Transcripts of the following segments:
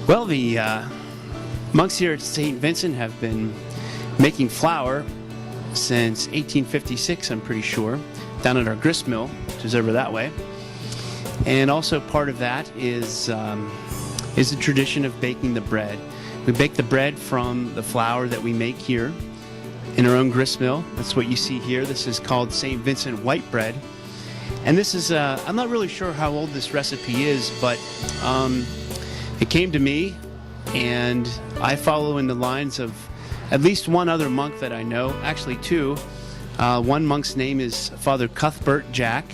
Well, the monks here at St. Vincent have been making flour since 1856, I'm pretty sure, down at our grist mill, which is over that way. And also part of that is the tradition of baking the bread. We bake the bread from the flour that we make here in our own grist mill. That's what you see here. This is called St. Vincent white bread. And this is, I'm not really sure how old this recipe is, but it came to me, and I follow in the lines of at least one other monk that I know, actually two. One monk's name is Father Cuthbert Jack.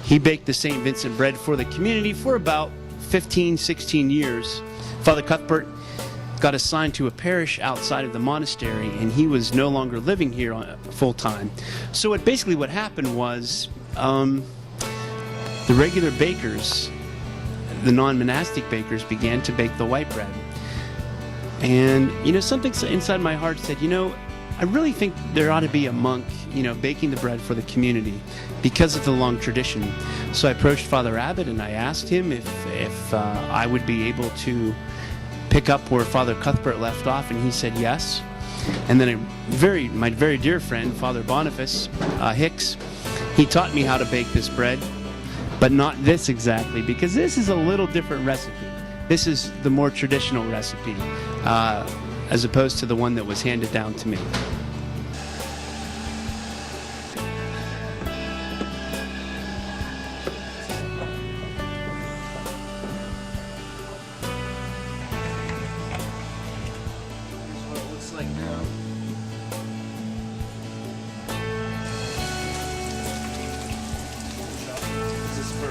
He baked the St. Vincent bread for the community for about 15, 16 years. Father Cuthbert got assigned to a parish outside of the monastery, and he was no longer living here full time. So what happened was the regular bakers, the non-monastic bakers, began to bake the white bread. And, something inside my heart said, I really think there ought to be a monk, baking the bread for the community because of the long tradition. So I approached Father Abbot and I asked him if I would be able to pick up where Father Cuthbert left off, and he said yes. And then my very dear friend, Father Boniface Hicks, he taught me how to bake this bread, but not this exactly, because this is a little different recipe. This is the more traditional recipe, as opposed to the one that was handed down to me. Here's what it looks like now. Is this for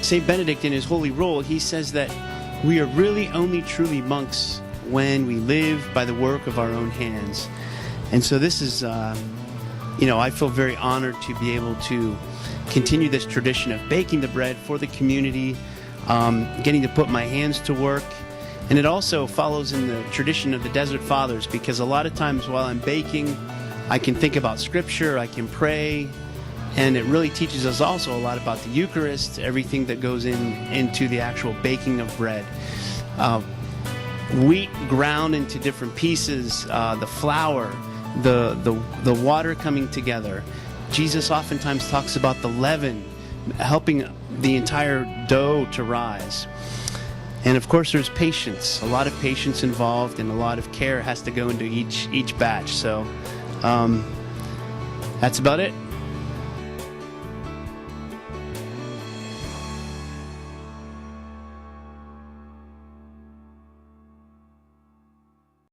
St. Benedict, in his holy rule, he says that we are really only truly monks when we live by the work of our own hands. And so this is, I feel very honored to be able to continue this tradition of baking the bread for the community, getting to put my hands to work. And it also follows in the tradition of the Desert Fathers, because a lot of times while I'm baking, I can think about Scripture, I can pray, and it really teaches us also a lot about the Eucharist, everything that goes into the actual baking of bread. Wheat ground into different pieces, the flour, the water coming together. Jesus oftentimes talks about the leaven helping the entire dough to rise. And of course there's patience, a lot of patience involved, and a lot of care has to go into each batch. So that's about it.